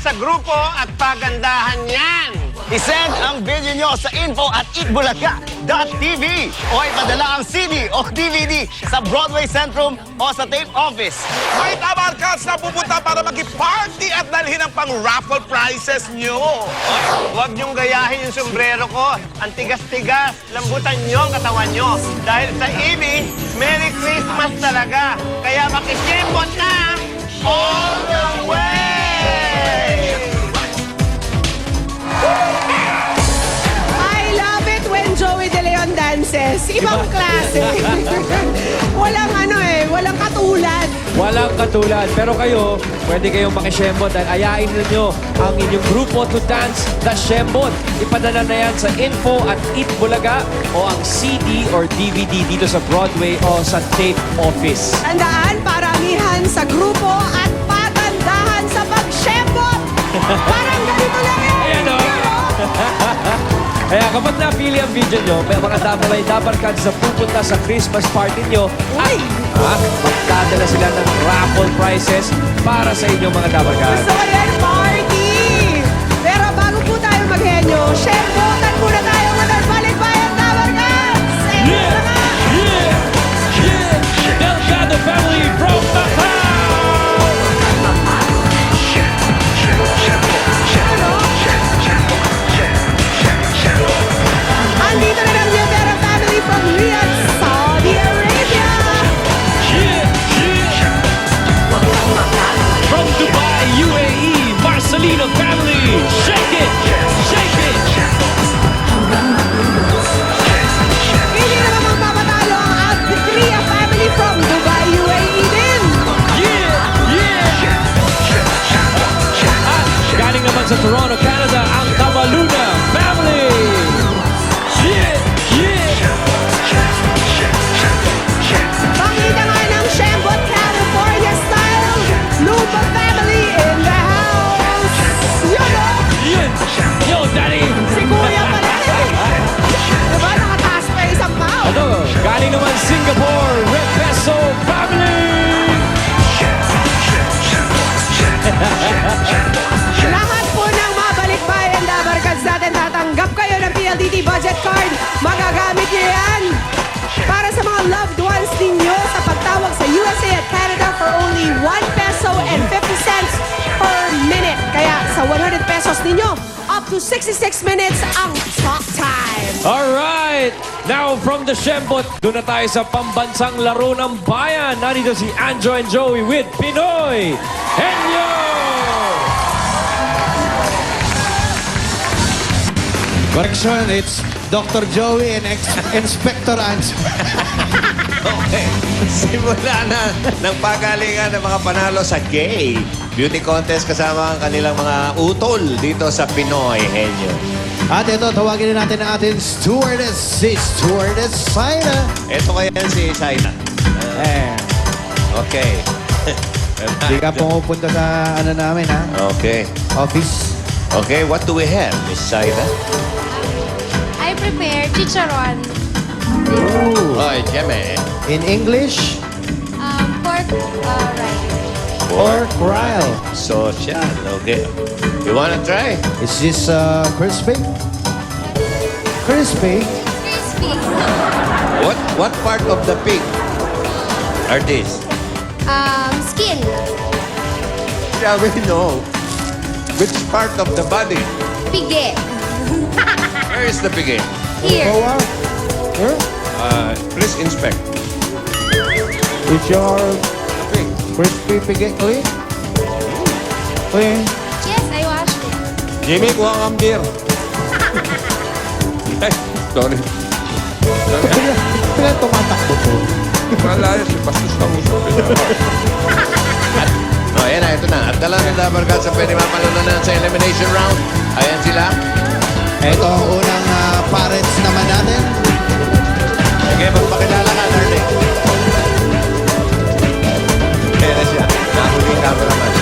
sa grupo at pagandahan yan. I-send ang video nyo sa info@itbulaga.tv o ipadala ang CD o DVD sa Broadway Centrum o sa tape office. May tabarkas na pupunta para mag-party at dalhin ang pang-raffle prizes nyo. Huwag niyong gayahin yung sombrero ko. Ang tigas-tigas. Lambutan niyo ang katawan niyo. Dahil sa IBI, Merry Christmas talaga. Kaya makikipot na all the way! I love it when Joey De Leon dances. Ibang klase. Walang katulad. Walang katulad. Pero kayo, pwede kayong makishembot dahil ayain ninyo ang inyong grupo to dance the Shembot. Ipadala na yan sa info@itbulaga o ang CD or DVD dito sa Broadway o sa tape office. Tandaan, paramihan sa grupo at pagandahan sa pag-shembot. Parang ganito lang yan. Ayan o. Kaya kapag napili ang video nyo, may mga dabar cards na pupunta sa Christmas party nyo. Uy! Magdadala sila ng raffle prizes para sa inyong mga dabar cards. Gusto ko yan, party! Pero bago po tayo maghenyo, shembotan muna tayo with our Balikbayan Tower Cats! Delgado family from Macau! Andito na ng Rivera family from Riyadh, Saudi Arabia! From Dubai, UAE, Marcelino family, shake it, shake it. Hindi naman magpapatalo ang Al-Fikriya family from Dubai, UAE din! At galing naman sa Toronto, Canada, ang Cabaluna family. Pakita nga ng Shembot, California style! Lupa family in the house! Yun o! Yo, Daddy! Si Kuya pala eh! Diba nakataas pa isang pao? Ano? Galing naman Singapore, Red Peso family. Lahat po ng mga balikbayan Dabar Cards natin tatanggap kayo ng PLDT budget card. Magagamit niyo yan para sa mga loved ones ninyo sa pagtawag sa USA at Canada for only 1 peso and 50 cents per minute. Kaya sa 100 pesos ninyo, up to 66 minutes ang talk time. Alright! Now from the Shembot, doon na tayo sa pambansang laro ng bayan. Narito si Anjo and Joey with Pinoy Henyo! Correction, it's Dr. Joey and Inspector Anjo. Okay. Simula na ng pagalingan ng mga panalo sa gay beauty contest kasama ang kanilang mga utol dito sa Pinoy Henyo. At ito, tawagin na natin ang ating stewardess, si Stewardess Saina. Ito kaya si Saina. Okay. Hindi ka pumupunta sa ano namin, ha? Okay. Office. Okay, what do we have, Miss Saina? I prepare chicharon, Oy, Jeme. In English, pork rice. pork rile. Social. Okay. You wanna try? Is this crispy? Crispy? Crispy. What part of the pig are these? Skin. Yeah, we know. Which part of the body? Pige. Where is the pig? Here. Go out. Here? Please inspect. Is your The pig. crispy piggy clean? Clean. Yes, I washed it. Jimmy, kuha kang beer. Ay, sorry. Kaya tumatakbo po. Wala yun, si Pastos na uso. Ayan na, ito na. At dala ng Dabar Cards ang pwede mapalalunan sa elimination round. Ayan sila. Ito ang unang parents naman natin. Sige, magpakilala ka, darling. Ayan na siya. Nakuling cameraman.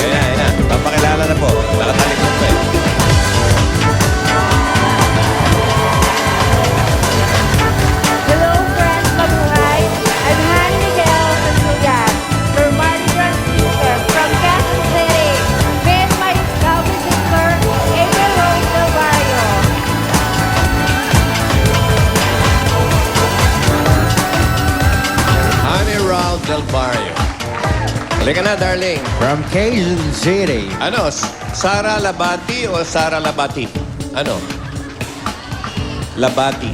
Ayan na. Papakilala na po. Nakatalikod pa eh. Hello, friends. Mabuhay. I'm Han Miguel Santugan, your Mardi Gras speaker from Quezon City. With my Teka na, darling. From Quezon City. Ano? Sara Labati o Sara Labati? Ano? Labati.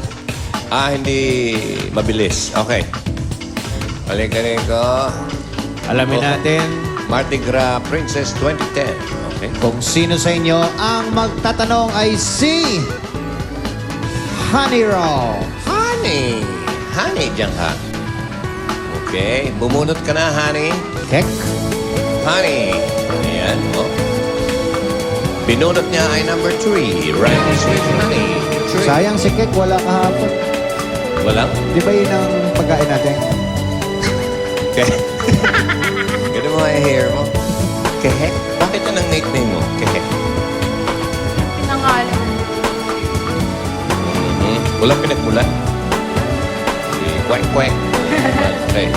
Hindi mabilis. Okay. Balik-balik ko. Alamin natin Mardi Gras Princess 2010. Okay. kung sino sa inyo ang magtatanong ay si Honey Roll. Honey. Honey, diyan ka. Okay. Bumunot ka na, honey. Kek. Honey. Ayan, oh. Binunot niya ay number 3. Rhymes with honey. Three. Sayang si Kek, wala kahapon. Walang? Di ba yun ang pagkain natin? Okay. Ganun mo ay hair mo. Kehek. Bakit yun ang nickname mo? Kehek. Nangalan. Walang pinagmulan. Kwek-kwek. Okay.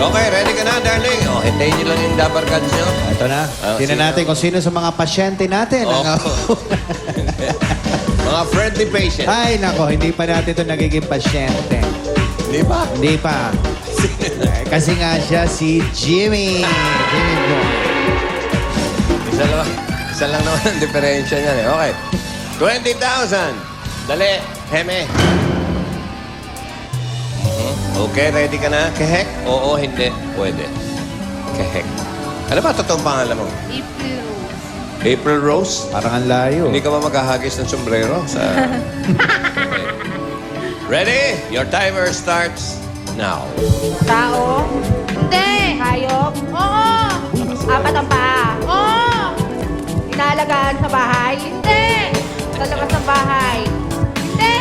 Okay, ready ka na, darling. Oh, hintayin niyo lang yung dabar cards nyo. Ito na. Tingnan sino? natin kung sino sa mga pasyente natin. Oh. Mga friendly patient. Ay, nako, hindi pa natin ito nagiging pasyente. Di ba? Hindi pa. Kasi nga siya si Jimmy. Jimmy Boy. Isa lang naman ang diferensya niyan eh. Okay. 20,000. Dali, Heme. Okay, ready ka na? Kehek? Oo, hindi. Pwede. Kehek. Ano ba totoong pangalan mo? April. April Rose? Parang ang layo. Hindi ka ba maghahagis ng sombrero? Sa... Okay. Ready? Your timer starts now. Tao. Hindi. Hayop. Oo. Apat ang paa. Oo. Inaalagaan sa bahay. Hindi. Sa labas ng bahay. Hindi.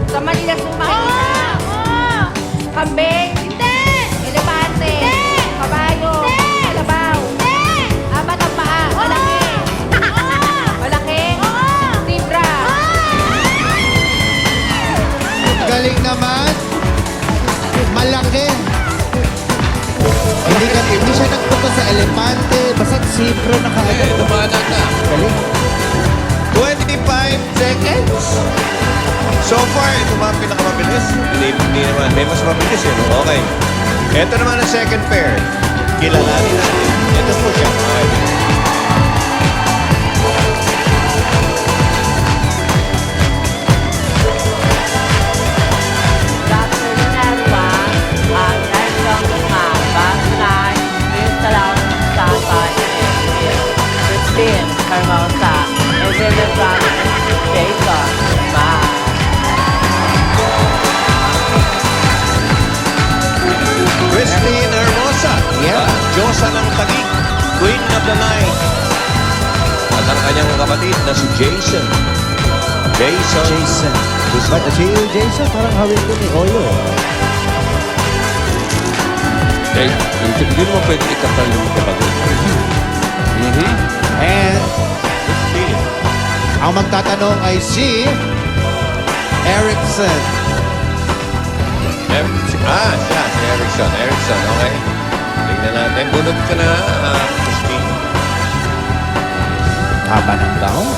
Sa malilas ng makikita. Oo. Kambing. Hindi. Elepante. Hindi. Kabayo. Hindi. Kalabaw. Hindi. Apat ang paa. Malaki. Malaki. Zebra. Galing naman. Malaki. Hindi siya nagpunta sa elepante. Basta zebra na kaagad. Dumaan na. Galing. 25 seconds. So far, ito ba ang pinakamabilis? Hindi naman. May mas mabilis yun. Okay. Ito naman ang second pair. Kilalanin natin. Ito po siya. Afternoon, everyone. I'm Nelson Guzman, Bangladesh, Mr. Sapa, Christine Hermosa, and William Brown, Jason. Bye. Christine Hermosa. Yeah. Diyosa ng Taguig. Queen of the Night. At ang kanyang kapatid na si Jason. Jason. Ba't si Jason parang hawin ko ni Oyo. Hindi mo pwede ikapal yung kapatid. And Christine. ang magtatanong ay si Erickson. Siya. Si Erickson. Erickson, okay. Tignan natin. Bunot ka na, Christine. Haba ng taon.